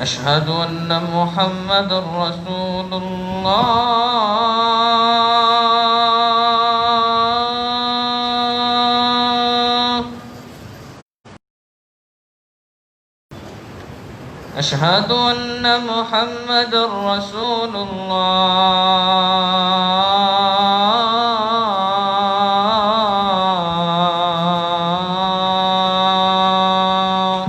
أشهد أن محمد رسول الله أشهد أن محمد رسول الله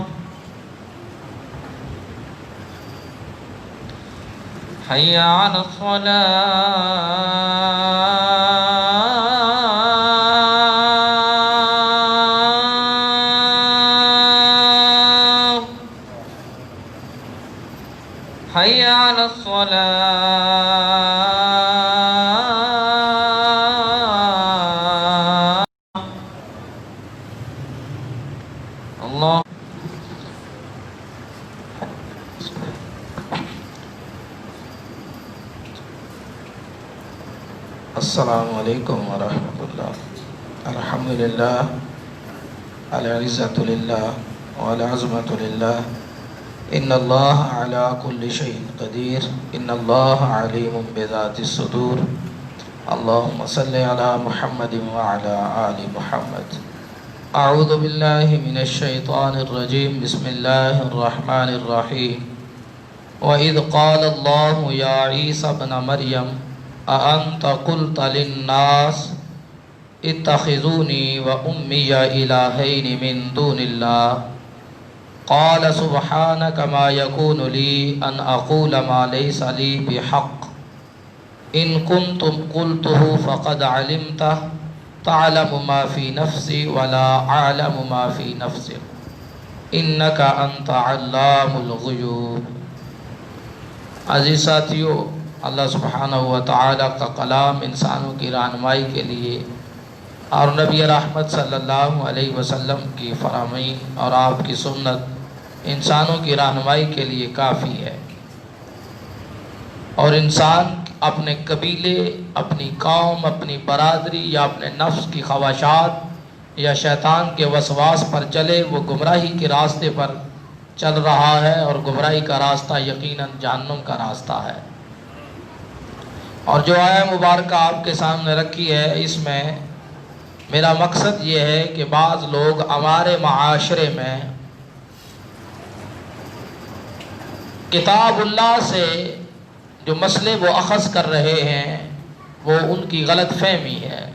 حي على الصلاة حي على الصلاة الله السلام علیکم ورحمۃ اللہ. الحمد للہ العزت للہ والعظمت للہ ان اللہ علی کل شیء قدیر ان اللہ علیم بذات الصدور. اللہم صلی علی محمد وعلی آل محمد. اعوذ باللہ من الشیطان الرجیم. بسم اللہ الرحمن الرحیم. وَإِذْ قَالَ اللَّهُ يَا عِيسَى ابْنَ مَرْيَمَ أَأَنْتَ قُلْتَ لِلنَّاسِ اتَّخِذُونِي وَأُمِّيَ إِلَٰهَيْنِ مِن دُونِ اللَّهِ قال سبحانك ما يكون لي أن أقول ما ليس لي بحق إن كنت قلته فقد علمته تعلم ما في نفسي ولا أعلم ما في نفسك إنك أنت علام الغيوب. عزیز ساتھیو، اللہ سبحانہ و تعالیٰ کا کلام انسانوں کی رہنمائی کے لیے اور نبی رحمت صلی اللہ علیہ وسلم کی فرامین اور آپ کی سنت انسانوں کی رہنمائی کے لیے کافی ہے. اور انسان اپنے قبیلے، اپنی قوم، اپنی برادری یا اپنے نفس کی خواہشات یا شیطان کے وسواس پر چلے وہ گمراہی کے راستے پر چل رہا ہے، اور گمراہی کا راستہ یقیناً جہنم کا راستہ ہے. اور جو آیہ مبارکہ آپ کے سامنے رکھی ہے، اس میں میرا مقصد یہ ہے کہ بعض لوگ ہمارے معاشرے میں کتاب اللہ سے جو مسئلے وہ اخذ کر رہے ہیں وہ ان کی غلط فہمی ہے،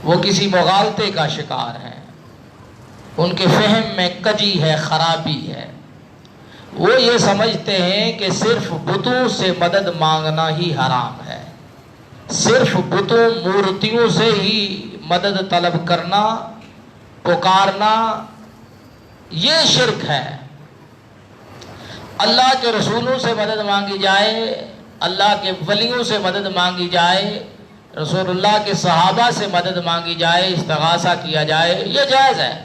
وہ کسی مغالطے کا شکار ہیں، ان کے فہم میں کجی ہے، خرابی ہے. وہ یہ سمجھتے ہیں کہ صرف بتوں سے مدد مانگنا ہی حرام ہے، صرف بتوں مورتیوں سے ہی مدد طلب کرنا، پکارنا یہ شرک ہے. اللہ کے رسولوں سے مدد مانگی جائے، اللہ کے ولیوں سے مدد مانگی جائے، رسول اللہ کے صحابہ سے مدد مانگی جائے، استغاثہ کیا جائے، یہ جائز ہے.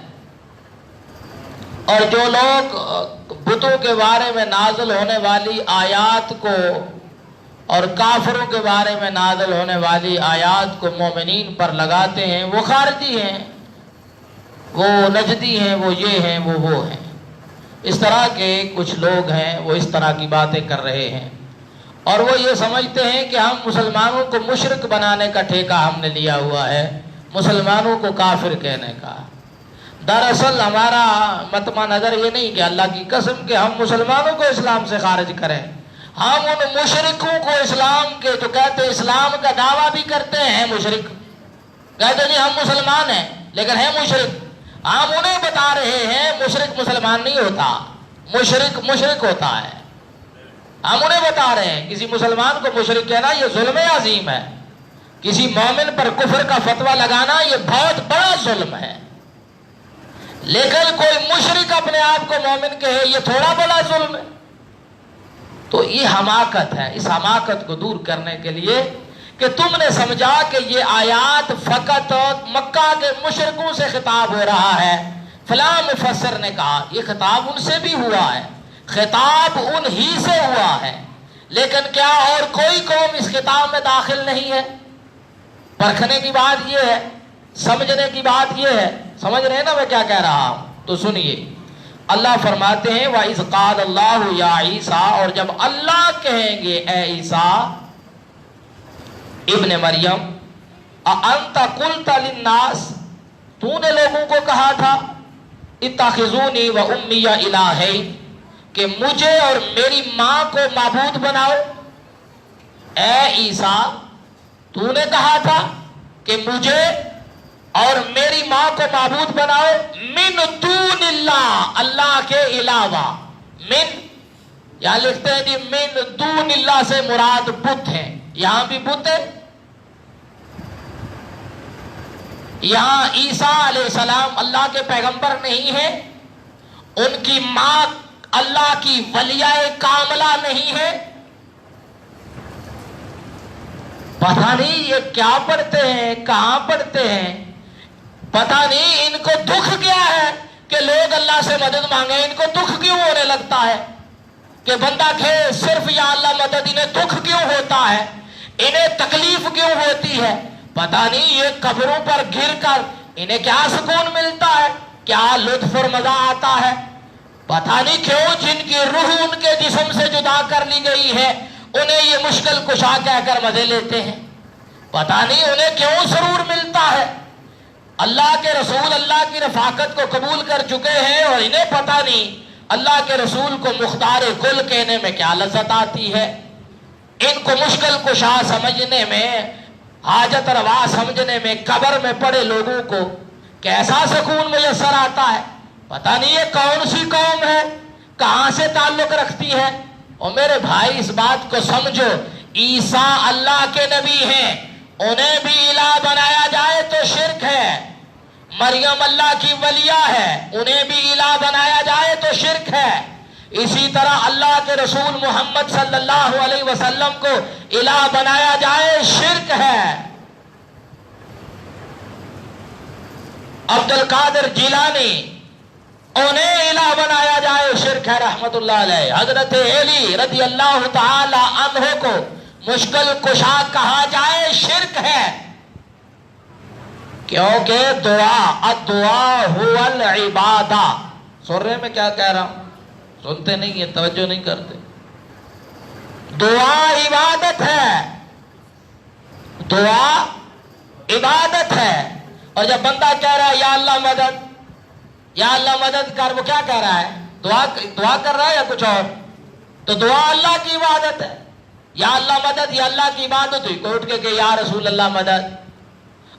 اور جو لوگ بتوں کے بارے میں نازل ہونے والی آیات کو اور کافروں کے بارے میں نازل ہونے والی آیات کو مومنین پر لگاتے ہیں وہ خارجی ہیں، وہ نجدی ہیں، وہ یہ ہیں، وہ ہیں. اس طرح کے کچھ لوگ ہیں وہ اس طرح کی باتیں کر رہے ہیں، اور وہ یہ سمجھتے ہیں کہ ہم مسلمانوں کو مشرک بنانے کا ٹھیکہ ہم نے لیا ہوا ہے، مسلمانوں کو کافر کہنے کا. دراصل ہمارا مطمع نظر یہ نہیں کہ اللہ کی قسم کہ ہم مسلمانوں کو اسلام سے خارج کریں. ہم ان مشرکوں کو اسلام کے جو کہتے اسلام کا دعویٰ بھی کرتے ہیں، مشرک کہتے ہیں ہم مسلمان ہیں لیکن ہیں مشرک. ہم انہیں بتا رہے ہیں مشرک مسلمان نہیں ہوتا، مشرک مشرک ہوتا ہے. ہم انہیں بتا رہے ہیں کسی مسلمان کو مشرک کہنا یہ ظلم عظیم ہے، کسی مومن پر کفر کا فتویٰ لگانا یہ بہت بڑا ظلم ہے. لیکن کوئی مشرک اپنے آپ کو مومن کہے یہ تھوڑا بڑا ظلم ہے. تو یہ حماقت ہے. اس حماقت کو دور کرنے کے لیے کہ تم نے سمجھا کہ یہ آیات فقط مکہ کے مشرکوں سے خطاب ہو رہا ہے، فلاں مفسر نے کہا یہ خطاب ان سے بھی ہوا ہے، خطاب ان ہی سے ہوا ہے، لیکن کیا اور کوئی قوم اس خطاب میں داخل نہیں ہے؟ پرکھنے کی بات یہ ہے، سمجھنے کی بات یہ ہے. سمجھ رہے ہیں نا میں کیا کہہ رہا ہوں؟ تو سنیے، اللہ فرماتے ہیں وَإِذْ قَالَ اللَّهُ يَا عِيسَىٰ، اور جب اللہ کہیں گے اے عیسیٰ ابن مریم، أَأَنْتَ قُلْتَ لِلنَّاسِ، تو نے لوگوں کو کہا تھا اتخذونی و امی الہین، کہ مجھے اور میری ماں کو معبود بناؤ۔ اے عیسیٰ تو نے کہا تھا کہ مجھے اور میری ماں کو معبود بناؤ، من دون اللہ، اللہ کے علاوہ۔ من یہاں لکھتے ہیں جی من دون اللہ سے مراد بت ہے، یہاں بھی بت ہے۔ یہاں عیسیٰ علیہ السلام اللہ کے پیغمبر نہیں ہے، ان کی ماں اللہ کی ولیہ کاملہ نہیں ہے۔ پتہ نہیں یہ کیا پڑھتے ہیں، کہاں پڑھتے ہیں، پتہ نہیں ان کو دکھ کیا ہے کہ لوگ اللہ سے مدد مانگے۔ ان کو دکھ کیوں ہونے لگتا ہے کہ بندہ کہے صرف یا اللہ مدد، انہیں دکھ کیوں ہوتا ہے، انہیں تکلیف کیوں ہوتی ہے؟ پتہ نہیں یہ قبروں پر گر کر انہیں کیا سکون ملتا ہے، کیا لطف اور مزہ آتا ہے۔ پتہ نہیں کیوں جن کی روح ان کے جسم سے جدا کر لی گئی ہے انہیں یہ مشکل کشا کہہ کر مزے لیتے ہیں۔ پتہ نہیں انہیں کیوں سرور ملتا ہے۔ اللہ کے رسول اللہ کی رفاقت کو قبول کر چکے ہیں اور انہیں پتہ نہیں اللہ کے رسول کو مختار کل کہنے میں کیا لذت آتی ہے۔ ان کو مشکل کشا سمجھنے میں، حاجت روا سمجھنے میں قبر میں پڑے لوگوں کو کیسا سکون میسر آتا ہے۔ پتہ نہیں یہ کون سی قوم ہے، کہاں سے تعلق رکھتی ہے۔ اور میرے بھائی اس بات کو سمجھو، عیسیٰ اللہ کے نبی ہیں، انہیں بھی الہ بنایا جائے تو شرک ہے۔ مریم اللہ کی ولیہ ہے، انہیں بھی الہ بنایا جائے تو شرک ہے۔ اسی طرح اللہ کے رسول محمد صلی اللہ علیہ وسلم کو الہ بنایا جائے شرک ہے۔ عبد القادر جیلانی انہیں الہ بنایا جائے شرک ہے رحمت اللہ علیہ۔ حضرت علی رضی اللہ تعالی عنہ کو مشکل کشا کہا جائے شرک ہے، کیونکہ الدعاء هو العبادہ۔ سن رہے میں کیا کہہ رہا ہوں؟ سنتے نہیں ہیں، توجہ نہیں کرتے۔ دعا عبادت ہے، دعا عبادت ہے۔ اور جب بندہ کہہ رہا ہے یا اللہ مدد، یا اللہ مدد کر، وہ کیا کہہ رہا ہے؟ دعا کر رہا ہے یا کچھ اور؟ تو دعا اللہ کی عبادت ہے۔ یا اللہ مدد یا اللہ کی عبادت ہوئی، کوئی اٹھ کے کہ یا رسول اللہ مدد،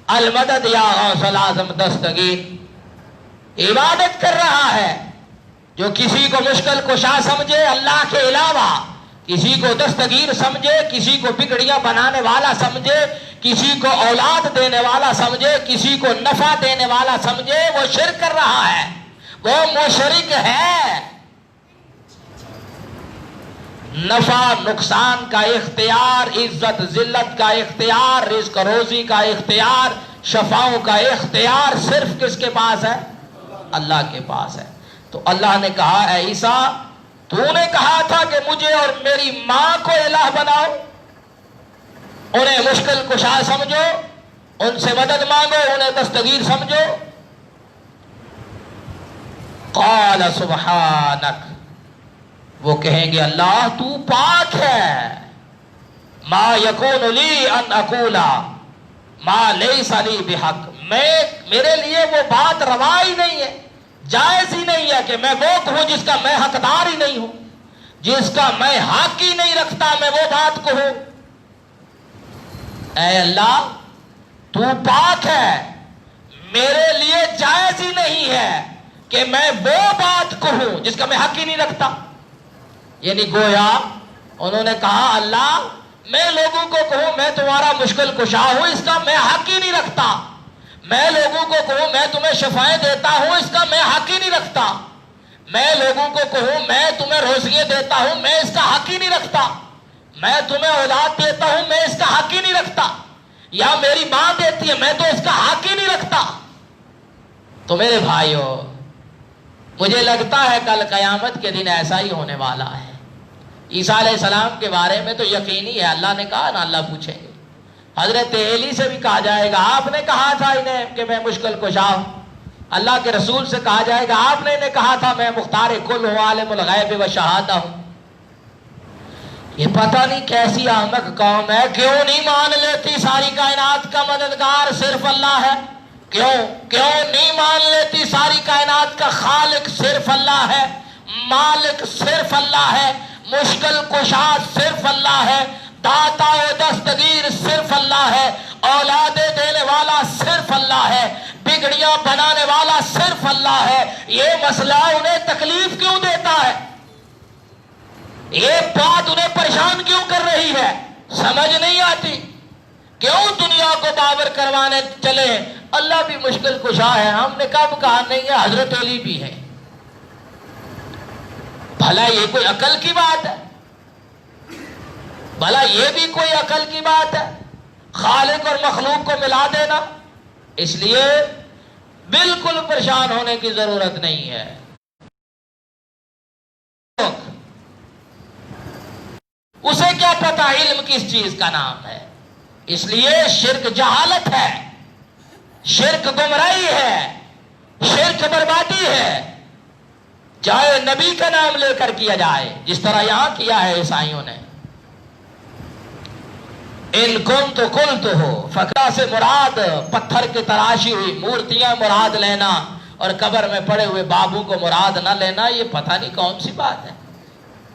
المدد یا غوث الاعظم دستگیر، عبادت کر رہا ہے۔ جو کسی کو مشکل کشا سمجھے اللہ کے علاوہ، کسی کو دستگیر سمجھے، کسی کو بگڑیاں بنانے والا سمجھے، کسی کو اولاد دینے والا سمجھے، کسی کو نفع دینے والا سمجھے، وہ شرک کر رہا ہے، وہ مشرک ہے۔ نفع نقصان کا اختیار، عزت ذلت کا اختیار، رزق روزی کا اختیار، شفاؤں کا اختیار صرف کس کے پاس ہے؟ اللہ کے پاس ہے۔ تو اللہ نے کہا اے عیسیٰ تو نے کہا تھا کہ مجھے اور میری ماں کو الہ بناؤ، انہیں مشکل کشا سمجھو، ان سے مدد مانگو، انہیں دستگیر سمجھو۔ قال سبحانک، وہ کہیں گے اللہ تو پاک ہے، ما یکون لی ان اقولا ما لیس لی بحق، میرے لیے وہ بات روا ہی نہیں ہے، جائز ہی نہیں ہے کہ میں وہ کہوں جس کا میں حقدار ہی نہیں ہوں، جس کا میں حق ہی نہیں رکھتا میں وہ بات کہوں۔ اے اللہ تو پاک ہے، میرے لیے جائز ہی نہیں ہے کہ میں وہ بات کہوں جس کا میں حق ہی نہیں رکھتا۔ یعنی گویا انہوں نے کہا اللہ میں لوگوں کو کہوں میں تمہارا مشکل کشا ہوں، اس کا میں حق ہی نہیں رکھتا، میں لوگوں کو کہوں میں تمہیں شفائیں دیتا ہوں، اس کا میں حق ہی نہیں رکھتا، میں لوگوں کو کہوں میں تمہیں روزیاں دیتا ہوں، میں اس کا حق ہی نہیں رکھتا، میں تمہیں اولاد دیتا ہوں، میں اس کا حق ہی نہیں رکھتا، یا میری ماں دیتی ہے میں تو اس کا حق ہی نہیں رکھتا۔ تو میرے بھائیو مجھے لگتا ہے کل قیامت کے دن ایسا ہی ہونے والا ہے۔ عیسیٰ علیہ السلام کے بارے میں تو یقینی ہے، اللہ نے کہا نا اللہ پوچھیں گے۔ حضرت علی سے بھی کہا جائے گا آپ نے کہا تھا انہیں کہ میں مشکل کشا ہوں، اللہ کے رسول سے کہا جائے گا آپ نے کہا تھا میں مختار کل ہوں، عالم الغیب و شہادہ ہوں۔ یہ پتہ نہیں کیسی احمق قوم ہے، کیوں نہیں مان لیتی ساری کائنات کا مددگار صرف اللہ ہے؟ کیوں نہیں مان لیتی ساری کائنات کا خالق صرف اللہ ہے، مالک صرف اللہ ہے، مشکل کشا صرف اللہ ہے، داتا و دستگیر صرف اللہ ہے، اولاد دینے والا صرف اللہ ہے، بگڑیاں بنانے والا صرف اللہ ہے۔ یہ مسئلہ انہیں تکلیف کیوں دیتا ہے؟ یہ بات انہیں پریشان کیوں کر رہی ہے؟ سمجھ نہیں آتی۔ کیوں دنیا کو باور کروانے چلے اللہ بھی مشکل کشا ہے؟ ہم نے کب کہا نہیں ہے؟ حضرت علی بھی ہے۔ بھلا یہ کوئی عقل کی بات ہے؟ بھلا یہ بھی کوئی عقل کی بات ہے؟ خالق اور مخلوق کو ملا دینا؟ اس لیے بالکل پریشان ہونے کی ضرورت نہیں ہے۔ اسے کیا پتا علم کس چیز کا نام ہے؟ اس لیے شرک جہالت ہے، شرک گمراہی ہے، شرک بربادی ہے، چاہے نبی کا نام لے کر کیا جائے جس طرح یہاں کیا ہے عیسائیوں نے۔ ان کنت قلت ہو، فقرہ سے مراد پتھر کی تراشی ہوئی مورتیاں مراد لینا اور قبر میں پڑے ہوئے بابو کو مراد نہ لینا، یہ پتہ نہیں کون سی بات ہے۔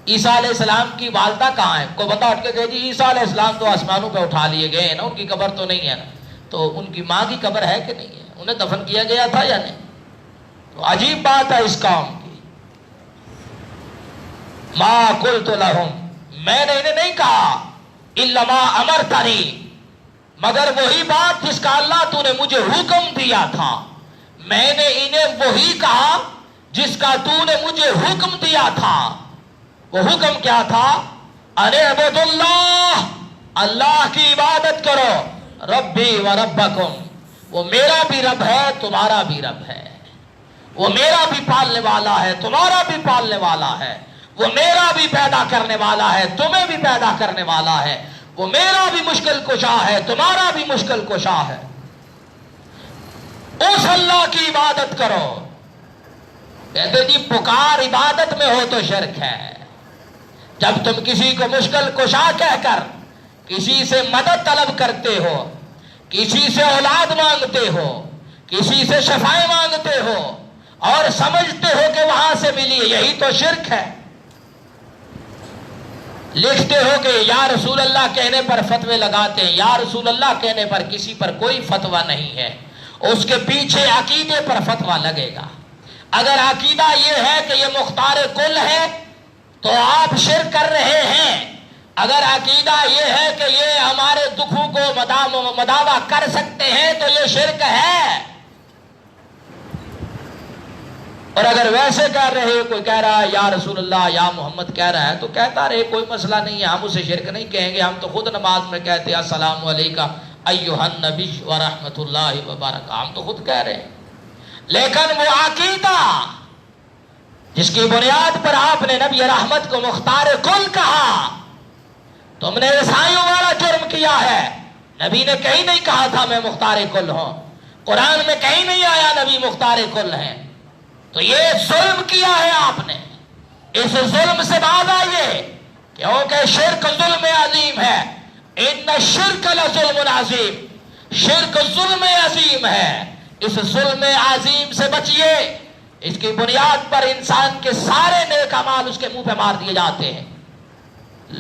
عیسیٰ علیہ السلام کی والدہ کہاں ہے؟ کوئی بتا اٹھ کے کہے جی عیسیٰ علیہ السلام تو آسمانوں پہ اٹھا لیے گئے ہیں نا، ان کی قبر تو نہیں ہے نا۔ تو ان کی ماں کی قبر ہے کہ نہیں ہے؟ انہیں دفن کیا گیا تھا یا نہیں؟ تو عجیب بات ہے اس قوم کی۔ ما قلت لہم، میں نے انہیں نہیں کہا الا ما امرتنی، مگر وہی بات جس کا اللہ تو نے مجھے حکم دیا تھا۔ میں نے انہیں وہی کہا جس کا تو نے مجھے حکم دیا تھا۔ وہ حکم کیا تھا؟ ان اعبدوا اللہ، اللہ کی عبادت کرو، ربی و ربکم، وہ میرا بھی رب ہے تمہارا بھی رب ہے، وہ میرا بھی پالنے والا ہے تمہارا بھی پالنے والا ہے، وہ میرا بھی پیدا کرنے والا ہے تمہیں بھی پیدا کرنے والا ہے، وہ میرا بھی مشکل کشا ہے تمہارا بھی مشکل کشا ہے، اس اللہ کی عبادت کرو۔ کہتے جی پکار عبادت میں ہو تو شرک ہے۔ جب تم کسی کو مشکل کشا کہہ کر کسی سے مدد طلب کرتے ہو، کسی سے اولاد مانگتے ہو، کسی سے شفائیں مانگتے ہو اور سمجھتے ہو کہ وہاں سے ملی، یہی تو شرک ہے۔ لکھتے ہو کہ یا رسول اللہ کہنے پر فتوے لگاتے ہیں، یا رسول اللہ کہنے پر کسی پر کوئی فتویٰ نہیں ہے، اس کے پیچھے عقیدے پر فتویٰ لگے گا۔ اگر عقیدہ یہ ہے کہ یہ مختار کل ہے تو آپ شرک کر رہے ہیں، اگر عقیدہ یہ ہے کہ یہ ہمارے دکھوں کو مداوا کر سکتے ہیں تو یہ شرک ہے۔ اور اگر ویسے کہہ رہے، کوئی کہہ رہا ہے یا رسول اللہ یا محمد کہہ رہا ہے تو کہتا رہے، کوئی مسئلہ نہیں ہے، ہم اسے شرک نہیں کہیں گے، ہم تو خود نماز میں کہتے ہیں السلام علیکہ ایھا النبی ورحمۃ اللہ وبرکاتہ، ہم تو خود کہہ رہے ہیں۔ لیکن وہ عقیدہ جس کی بنیاد پر آپ نے نبی رحمت کو مختار کل کہا، تم نے عیسائیوں والا جرم کیا ہے۔ نبی نے کہیں نہیں کہا تھا میں مختار کل ہوں، قرآن میں کہیں نہیں آیا نبی مختار کل ہیں، تو یہ ظلم کیا ہے آپ نے۔ اس ظلم سے باز آئیے، کیونکہ شرک ظلم عظیم ہے۔ ان الشرک لظلم عظیم، شرک ظلم عظیم ہے، اس ظلم عظیم سے بچیے۔ اس کی بنیاد پر انسان کے سارے نیک اعمال اس کے منہ پہ مار دیے جاتے ہیں۔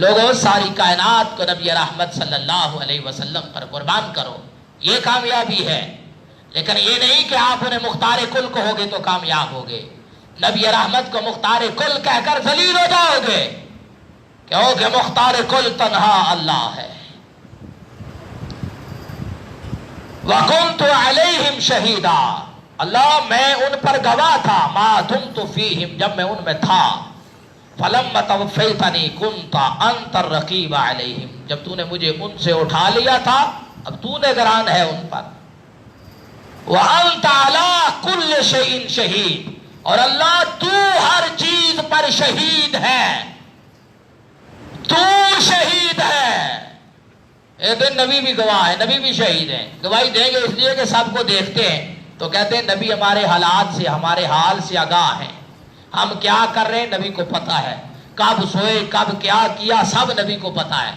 لوگوں ساری کائنات کو نبی رحمت صلی اللہ علیہ وسلم پر قربان کرو، یہ کامیابی ہے۔ لیکن یہ نہیں کہ آپ انہیں مختار کل کہو گے تو کامیاب ہوگے، نبی رحمت کو مختار کل کہہ کر ذلیل ہو جاؤ گے، کیونکہ مختار کل تنہا اللہ ہے۔ وَكُنْتُ عَلَيْهِمْ شَهِيدًا، اللہ میں ان پر گواہ تھا، مَا دُمْتُ فِيهِمْ، جب میں ان میں تھا، فَلَمَّ تَوَفَّيْتَنِي كُنْتَ أَنْتَ الرَّقِيبَ عَلَيْهِمْ، جب تو نے مجھے ان سے اٹھا لیا تھا اب تو نگران ہے ان پر۔ وَأَنْتَ عَلَىٰ كُلِّ شَيْءٍ شَهِيدٌ، اور اللہ تو ہر چیز پر شہید ہے، تو شہید ہے۔ ایک دن نبی بھی گواہ ہے، نبی بھی شہید ہیں، گواہی دیں گے اس لیے کہ سب کو دیکھتے ہیں، تو کہتے ہیں نبی ہمارے حالات سے، ہمارے حال سے آگاہ ہیں، ہم کیا کر رہے ہیں نبی کو پتا ہے، کب سوئے کب کیا کیا سب نبی کو پتا ہے۔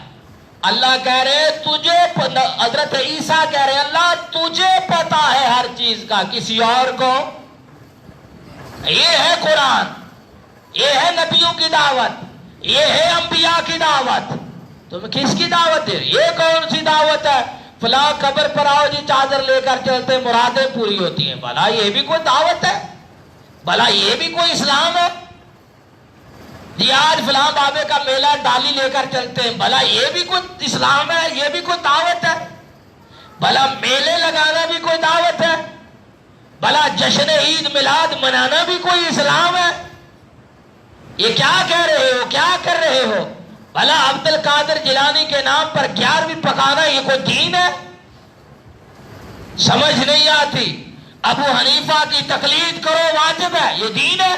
اللہ کہہ رہے تجھے، حضرت عیسیٰ کہہ رہے اللہ تجھے پتا ہے ہر چیز کا، کسی اور کو؟ یہ ہے قرآن، یہ ہے نبیوں کی دعوت، یہ ہے انبیاء کی دعوت۔ تم کس کی دعوت ہے؟ یہ کون سی دعوت ہے؟ فلاں قبر پر آؤ جی چادر لے کر چلتے مرادیں پوری ہوتی ہیں۔ بھلا یہ بھی کوئی دعوت ہے؟ بھلا یہ بھی کوئی اسلام ہے؟ جی آج فلاں بابے کا میلہ ڈالی لے کر چلتے ہیں، بھلا یہ بھی کوئی اسلام ہے؟ یہ بھی کوئی دعوت ہے؟ بھلا میلے لگانا بھی کوئی دعوت ہے؟ بھلا جشن عید میلاد منانا بھی کوئی اسلام ہے؟ یہ کیا کہہ رہے ہو، کیا کر رہے ہو؟ بھلا عبد القادر جیلانی کے نام پر 11ویں پکانا یہ کوئی دین ہے؟ سمجھ نہیں آتی۔ ابو حنیفہ کی تقلید کرو واجب ہے، یہ دین ہے؟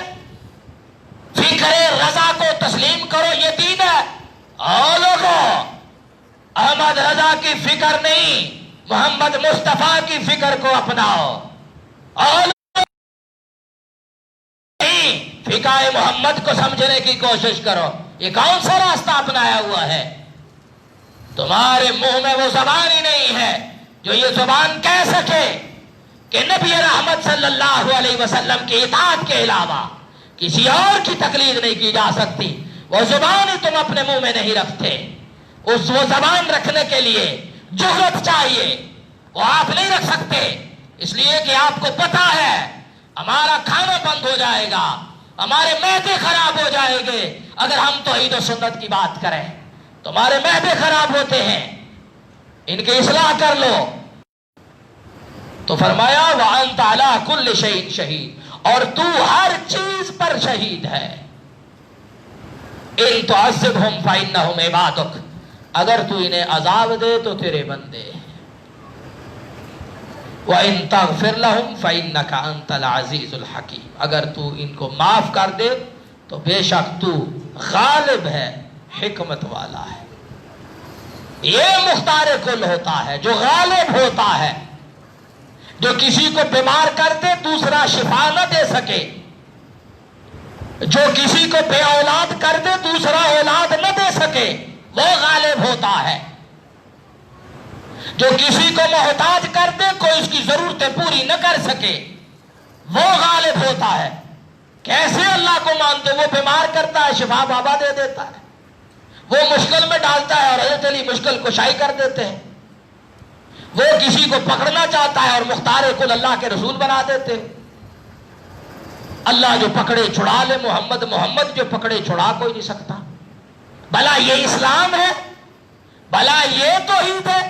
فکر رضا کو تسلیم کرو، یہ دین ہے؟ او لوگوں، احمد رضا کی فکر نہیں، محمد مصطفیٰ کی فکر کو اپناؤ۔ فقہ محمد کو سمجھنے کی کوشش کرو۔ یہ کون سا راستہ اپنایا ہوا ہے؟ تمہارے منہ میں وہ زبان ہی نہیں ہے جو یہ زبان کہہ سکے کہ نبی رحمت صلی اللہ علیہ وسلم کی اطاعت کے علاوہ کسی اور کی تقلید نہیں کی جا سکتی۔ وہ زبان ہی تم اپنے منہ میں نہیں رکھتے۔ وہ زبان رکھنے کے لیے جرأت چاہیے، وہ آپ نہیں رکھ سکتے، اس لیے کہ آپ کو پتا ہے ہمارا کھانا بند ہو جائے گا، ہمارے معدے خراب ہو جائیں گے اگر ہم توحید و سنت کی بات کریں۔ تمہارے معدے خراب ہوتے ہیں، ان کی اصلاح کر لو۔ تو فرمایا وَأَنْتَ عَلَىٰ كُلِّ شَيْءٍ شَهِيدٌ، اور تو ہر چیز پر شہید ہے۔ إِن تُعَذِّبْهُمْ فَإِنَّهُمْ عِبَادُكَ، اگر تو انہیں عذاب دے تو تیرے بندے۔ وَإِن تَغْفِرْ لَهُمْ فَإِنَّكَ أَنْتَ الْعَزِيزُ الْحَكِيمُ، اگر تو ان کو معاف کر دے تو بے شک تو غالب ہے، حکمت والا ہے۔ یہ مختار کل ہوتا ہے جو غالب ہوتا ہے، جو کسی کو بیمار کر دے دوسرا شفا نہ دے سکے، جو کسی کو بے اولاد کر دے دوسرا اولاد نہ دے سکے، وہ غالب ہوتا ہے۔ جو کسی کو محتاج کر دے کوئی اس کی ضرورتیں پوری نہ کر سکے، وہ غالب ہوتا ہے۔ کیسے اللہ کو مانتے؟ وہ بیمار کرتا ہے شفا بابا دے دیتا ہے، وہ مشکل میں ڈالتا ہے اور حضرت علی مشکل کشائی کر دیتے ہیں، وہ کسی کو پکڑنا چاہتا ہے اور مختار کل اللہ کے رسول بنا دیتے ہیں۔ اللہ جو پکڑے چھڑا لے، محمد جو پکڑے چھڑا کوئی نہیں سکتا۔ بھلا یہ اسلام ہے؟ بھلا یہ توحید ہے؟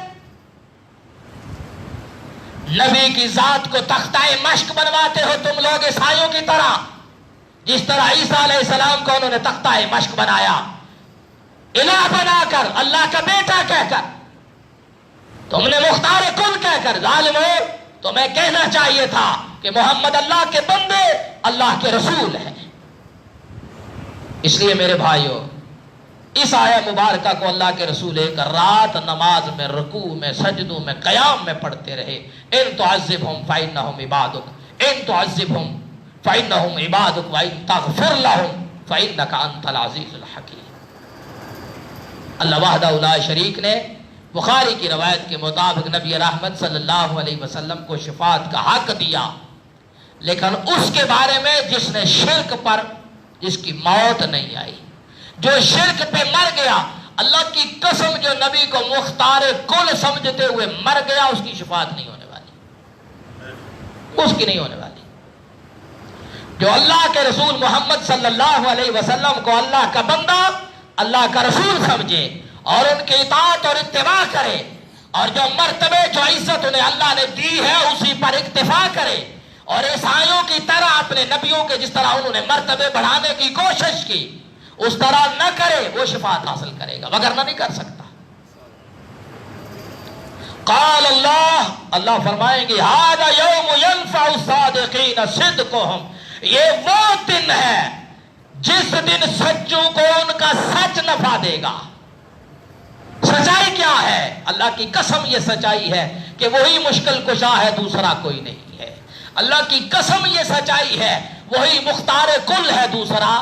نبی کی ذات کو تختہ مشق بنواتے ہو تم لوگ عیسائیوں کی طرح، جس طرح عیسیٰ علیہ السلام کو انہوں نے تختہ مشق بنایا، الہ بنا کر، اللہ کا بیٹا کہہ کر، تم نے مختار کل کہہ کر۔ ظالموں، تمہیں کہنا چاہیے تھا کہ محمد اللہ کے بندے، اللہ کے رسول ہیں۔ اس لیے میرے بھائیوں، اس آیہ مبارکہ کو اللہ کے رسول ایک رات نماز میں، رکوع میں، سجدوں میں، قیام میں پڑھتے رہے۔ ان تعذبہم فإنہم عبادک، ان تعذبہم فإنہم عبادک وإن تغفر لہم فإنک انت العزیز الحکیم۔ اللہ وحدہ لا شریک نے بخاری کی روایت کے مطابق نبی رحمت صلی اللہ علیہ وسلم کو شفاعت کا حق دیا، لیکن اس کے بارے میں جس نے شرک پر، جس کی موت نہیں آئی، جو شرک پہ مر گیا، اللہ کی قسم جو نبی کو مختار کل سمجھتے ہوئے مر گیا، اس کی شفاعت نہیں ہونے والی، اس کی نہیں ہونے والی۔ جو اللہ کے رسول محمد صلی اللہ علیہ وسلم کو اللہ کا بندہ، اللہ کا رسول سمجھے اور ان کی اطاعت اور اتباع کرے، اور جو مرتبے جو عزت انہیں اللہ نے دی ہے اسی پر اکتفا کرے، اور عیسائیوں کی طرح اپنے نبیوں کے جس طرح انہوں نے مرتبے بڑھانے کی کوشش کی اس طرح نہ کرے، وہ شفاعت حاصل کرے گا، وگرنہ نہیں کر سکتا۔ قال اللہ فرمائیں گے ھذا یوم ینفع الصادقین صدقہم، یہ وہ دن ہے جس دن سچوں کو ان کا سچ نفع دے گا۔ سچائی کیا ہے؟ اللہ کی قسم یہ سچائی ہے کہ وہی مشکل کشا ہے، دوسرا کوئی نہیں ہے۔ اللہ کی قسم یہ سچائی ہے، وہی مختار کل ہے، دوسرا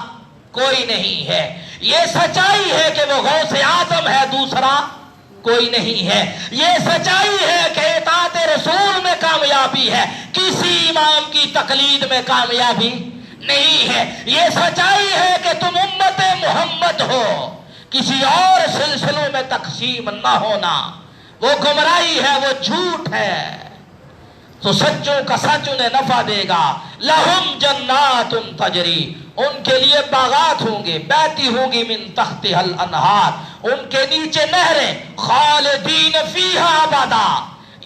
کوئی نہیں ہے۔ یہ سچائی ہے کہ وہ غوث اعظم ہے، دوسرا کوئی نہیں ہے۔ یہ سچائی ہے کہ اطاعت رسول میں کامیابی ہے، کسی امام کی تقلید میں کامیابی نہیں ہے۔ یہ سچائی ہے کہ تم امت محمد ہو، کسی اور سلسلوں میں تقسیم نہ ہونا، وہ گمراہی ہے، وہ جھوٹ ہے۔ تو سچوں کا سچ انہیں نفع دے گا۔ لہم جنات تجری، ان کے لیے باغات ہوں گے، بہتی ہوں گی من تحتها الانہار، ان کے نیچے نہریں، خالدین فیہا ابدا،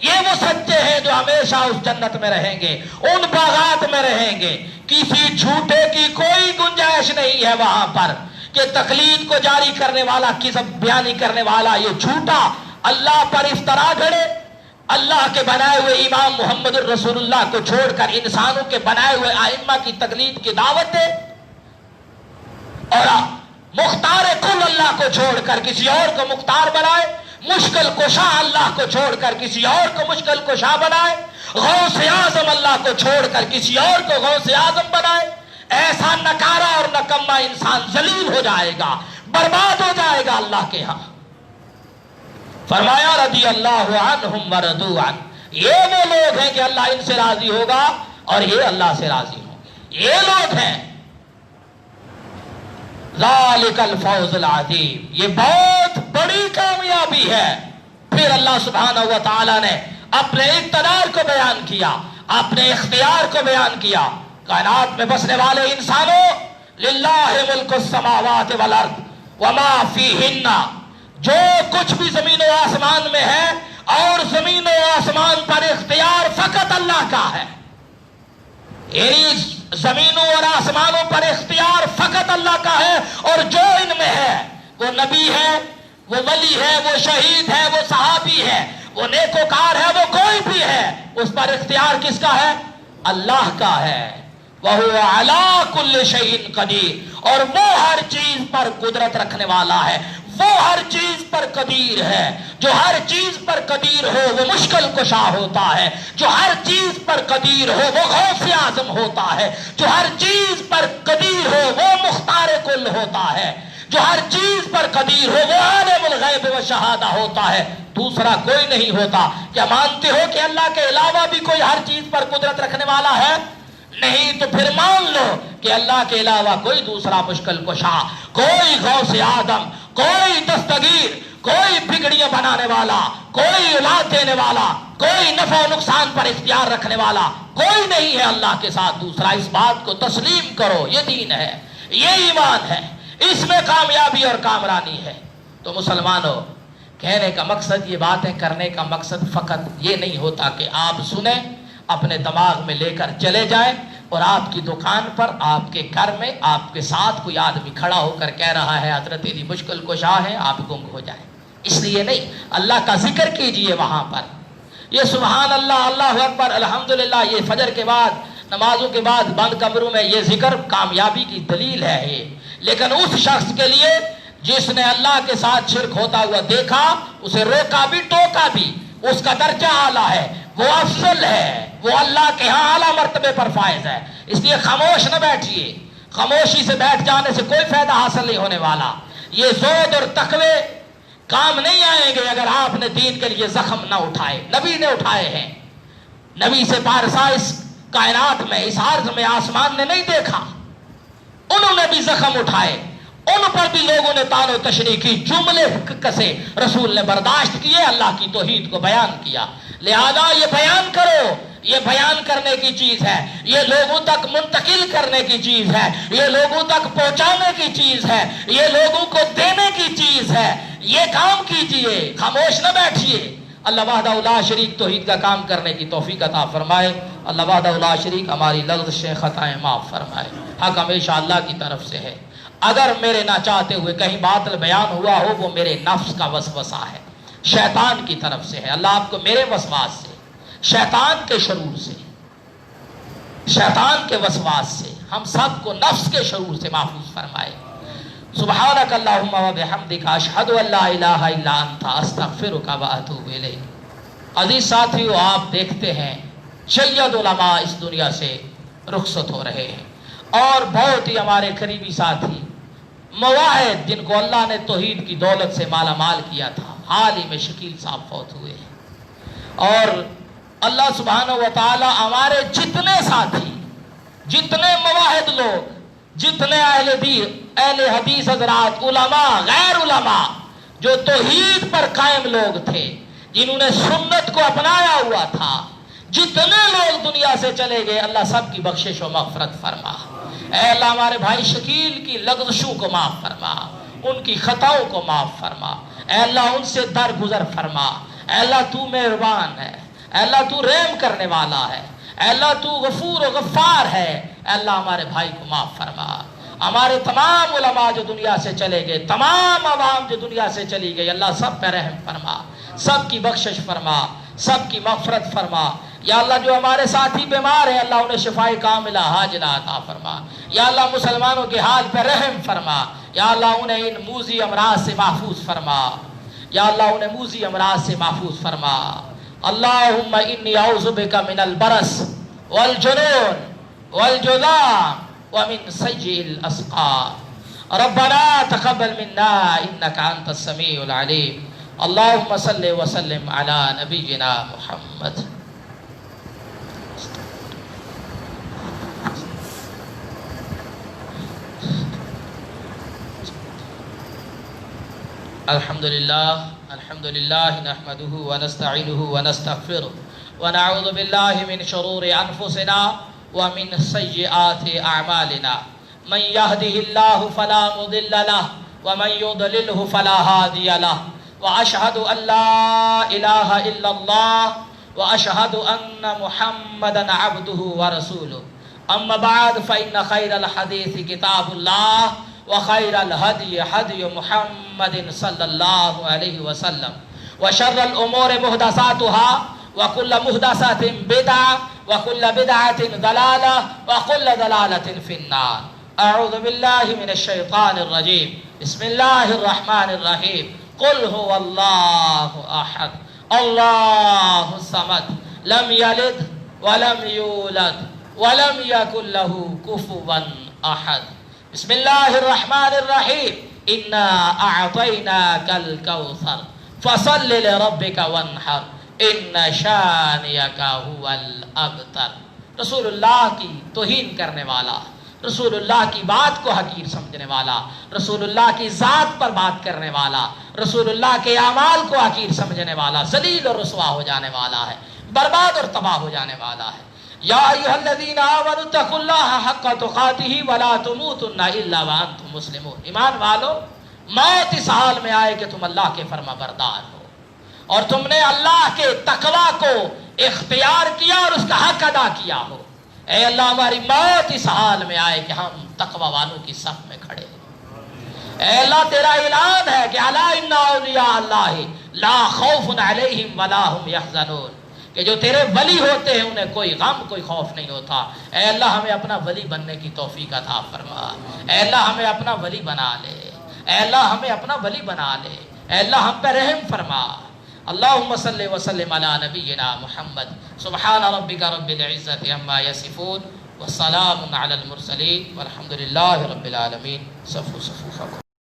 یہ وہ سچے ہیں جو ہمیشہ اس جنت میں رہیں گے، ان باغات میں رہیں گے۔ کسی جھوٹے کی کوئی گنجائش نہیں ہے وہاں پر کہ تقلید کو جاری کرنے والا، کذب بیانی کرنے والا یہ جھوٹا اللہ پر افترا گھڑے، اللہ کے بنائے ہوئے امام محمد الرسول اللہ کو چھوڑ کر انسانوں کے بنائے ہوئے ائمہ کی تقلید کی دعوت دے، اور مختار کل اللہ کو چھوڑ کر کسی اور کو مختار بنائے، مشکل کشا اللہ کو چھوڑ کر کسی اور کو مشکل کشا بنائے، غوث اعظم اللہ کو چھوڑ کر کسی اور کو غوث اعظم بنائے۔ ایسا نکارا اور نکما انسان ذلیل ہو جائے گا، برباد ہو جائے گا اللہ کے ہاں۔ فرمایا رضی اللہ عنہم ورضوا عنہ، یہ وہ لوگ ہیں کہ اللہ ان سے راضی ہوگا اور یہ اللہ سے راضی ہوں گے، یہ لوگ ہیں۔ ذالک الفوز العظیم، یہ بہت بڑی کامیابی ہے۔ پھر اللہ سبحانہ و تعالی نے اپنے اقتدار کو بیان کیا، اپنے اختیار کو بیان کیا۔ کائنات میں بسنے والے انسانوں، للہ ملک السماوات والارض وما فیہن، جو کچھ بھی زمین و آسمان میں ہے اور زمین و آسمان پر اختیار فقط اللہ کا ہے، یعنی زمینوں اور آسمانوں پر اختیار فقط اللہ کا ہے، اور جو ان میں ہے وہ نبی ہے، وہ ولی ہے، وہ شہید ہے، وہ صحابی ہے، وہ نیکوکار ہے، وہ کوئی بھی ہے، اس پر اختیار کس کا ہے؟ اللہ کا ہے۔ وَهُوَ عَلَىٰ كُلِّ شَيْءٍ قَدِيرٌ، اور وہ ہر چیز پر قدرت رکھنے والا ہے، وہ ہر چیز پر قدیر ہے۔ جو ہر چیز پر قدیر ہو وہ مشکل کشا ہوتا ہے، جو ہر چیز پر قدیر ہو وہ غوث اعظم ہوتا ہے، جو ہر چیز پر قدیر ہو وہ مختار کل ہوتا ہے، جو ہر چیز پر قدیر ہو وہ عالم الغیب و شہادہ ہوتا ہے، دوسرا کوئی نہیں ہوتا۔ کیا مانتے ہو کہ اللہ کے علاوہ بھی کوئی ہر چیز پر قدرت رکھنے والا ہے؟ نہیں، تو پھر مان لو کہ اللہ کے علاوہ کوئی دوسرا مشکل کشا، کوئی غوث اعظم، کوئی دستگیر، کوئی بگڑیاں بنانے والا، کوئی اولاد دینے والا، کوئی نفع و نقصان پر اختیار رکھنے والا کوئی نہیں ہے اللہ کے ساتھ دوسرا۔ اس بات کو تسلیم کرو، یہ دین ہے، یہ ایمان ہے، اس میں کامیابی اور کامرانی ہے۔ تو مسلمانوں، کہنے کا مقصد یہ باتیں کرنے کا مقصد فقط یہ نہیں ہوتا کہ آپ سنیں، اپنے دماغ میں لے کر چلے جائیں، اور آپ کی دکان پر، آپ کے گھر میں، آپ کے ساتھ کوئی آدمی کھڑا ہو کر کہہ رہا ہے حضرت علی مشکل کشا ہے، آپ گم ہو جائیں۔ اس لیے نہیں، اللہ کا ذکر کیجئے وہاں پر، یہ سبحان اللہ، اللہ اکبر، الحمدللہ، یہ فجر کے بعد، نمازوں کے بعد بند کمروں میں یہ ذکر کامیابی کی دلیل ہے یہ۔ لیکن اس شخص کے لیے جس نے اللہ کے ساتھ شرک ہوتا ہوا دیکھا، اسے روکا بھی ٹوکا بھی، اس کا درجہ اعلیٰ ہے، وہ افضل ہے، وہ اللہ کے ہاں اعلیٰ مرتبے پر فائز ہے۔ اس لیے خاموش نہ بیٹھیے، خاموشی سے بیٹھ جانے سے کوئی فائدہ حاصل نہیں ہونے والا۔ یہ زہد اور تقوی کام نہیں آئیں گے اگر آپ نے دین کے لیے زخم نہ اٹھائے۔ نبی نے اٹھائے ہیں، نبی سے پارسا اس کائنات میں، اس عرض میں آسمان نے نہیں دیکھا، انہوں نے بھی زخم اٹھائے، ان پر بھی لوگوں نے تان و تشریح کی، جملے کسے رسول نے برداشت کیے، اللہ کی توحید کو بیان کیا۔ لہذا یہ بیان کرو، یہ بیان کرنے کی چیز ہے، یہ لوگوں تک منتقل کرنے کی چیز ہے، یہ لوگوں تک پہنچانے کی چیز ہے، یہ لوگوں کو دینے کی چیز ہے۔ یہ کام کیجئے، خاموش نہ بیٹھیے۔ اللہ وحدہ لا شریک توحید کا کام کرنے کی توفیق عطا فرمائے۔ اللہ وحدہ لا شریک ہماری لغزشیں، خطائیں معاف فرمائے۔ حق ہمیشہ اللہ کی طرف سے ہے۔ اگر میرے نہ چاہتے ہوئے کہیں باطل بیان ہوا ہو، وہ میرے نفس کا وسوسہ ہے، شیطان کی طرف سے ہے۔ اللہ آپ کو میرے وسواس سے، شیطان کے شرور سے، شیطان کے وسواس سے، ہم سب کو نفس کے شرور سے محفوظ فرمائے۔ سبحانک اللہم و بحمدک، اشہد ان لا الہ الا انت، استغفرک و اتوب الیک۔ عزیز ساتھیو، آپ دیکھتے ہیں سید علماء اس دنیا سے رخصت ہو رہے ہیں، اور بہت ہی ہمارے قریبی ساتھی مواحد جن کو اللہ نے توحید کی دولت سے مالا مال کیا تھا، حال ہی میں شکیل صاحب فوت ہوئے ہیں۔ اور اللہ سبحانہ و تعالی ہمارے جتنے ساتھی، جتنے مواحد لوگ، جتنے اہل حدیث حضرات، علماء غیر علماء، جو توحید پر قائم لوگ تھے، جنہوں نے سنت کو اپنایا ہوا تھا، جتنے لوگ دنیا سے چلے گئے، اللہ سب کی بخشش و مغفرت فرما۔ اے اللہ ہمارے بھائی شکیل کی لغزشوں کو معاف فرما، ان کی خطاؤں کو معاف فرما، اے اللہ ان سے درگزر فرما، اے اللہ تو مہربان ہے، اے اللہ تو رحم کرنے والا ہے، اے اللہ تو غفور و غفار ہے، اے اللہ ہمارے بھائی کو معاف فرما۔ ہمارے تمام علماء جو دنیا سے چلے گئے، تمام عوام جو دنیا سے چلی گئی، اللہ سب پہ رحم فرما، سب کی بخشش فرما، سب کی مغفرت فرما۔ یا اللہ جو ہمارے ساتھی بیمار ہیں، اللہ انہیں شفاء کاملہ عاجلہ عطا فرما۔ یا اللہ مسلمانوں کے حال پہ رحم فرما، یا اللہ انہیں ان موذی امراض سے محفوظ فرما، یا اللہ انہیں موذی امراض سے محفوظ فرما۔ اللہم انی اعوذ بک من البرص والجنون والجذام ومن سیء الاسقام، ربنا تقبل منا انک انت السمیع العلیم۔ اللہم صلی وسلم علی نبینا محمد۔ الحمدللہ نحمده ونستعینه ونستغفره ونعوذ باللہ من شرور انفسنا ومن سیئات اعمالنا، من يهده اللہ فلا مضل له ومن يضلله فلا هادی له، واشهد ان لا الہ الا اللہ واشهد ان محمدا عبده ورسوله، اما بعد فإن خیر الحدیث کتاب اللہ وخير الهدي هدي محمد صلى الله عليه وسلم، وشر الأمور محدثاتها وكل محدثة بدعة وكل بدعة ضلالة وكل ضلالة في النار۔ أعوذ بالله من الشيطان الرجيم، بسم الله الرحمن الرحيم، قل هو الله أحد الله الصمد لم يلد ولم يولد ولم يكن له كفوا أحد۔ بسم اللہ الرحمن الرحیم، انا اعطیناک الکوثر فصل لربک وانحر ان شانئک هو الابتر۔ رسول اللہ کی توہین کرنے والا، رسول اللہ کی بات کو حقیر سمجھنے والا، رسول اللہ کی ذات پر بات کرنے والا، رسول اللہ کے اعمال کو حقیر سمجھنے والا، ذلیل اور رسوا ہو جانے والا ہے، برباد اور تباہ ہو جانے والا ہے۔ یا ایھا الذین آمنوا اتقوا اللہ حق تقاتہ ولا تموتن الا وانتم مسلمون۔ ایمان والو، موت اس حال میں آئے کہ تم اللہ کے فرما بردار ہو اور تم نے اللہ کے تقوی کو اختیار کیا اور اس کا حق ادا کیا ہو۔ اے اللہ ہماری موت اس حال میں آئے کہ ہم تقوی والوں کی صف میں کھڑے ہیں۔ اے اللہ تیرا اعلان ہے کہ الا ان اولیاء اللہ لا خوف علیہم ولا هم یحزنون، کہ جو تیرے ولی ہوتے ہیں انہیں کوئی غم کوئی خوف نہیں ہوتا۔ اے اللہ ہمیں اپنا ولی بننے کی توفیق عطا فرما، اے اللہ ہمیں اپنا ولی بنا لے، اے اللہ ہمیں اپنا ولی بنا لے، اے اللہ ہم پہ رحم فرما۔ اللہم صلی وسلم علی نبینا محمد، سبحان ربک رب العزت عما یصفون والسلام علی المرسلین والحمد للہ رب العالمین۔ صفو صفو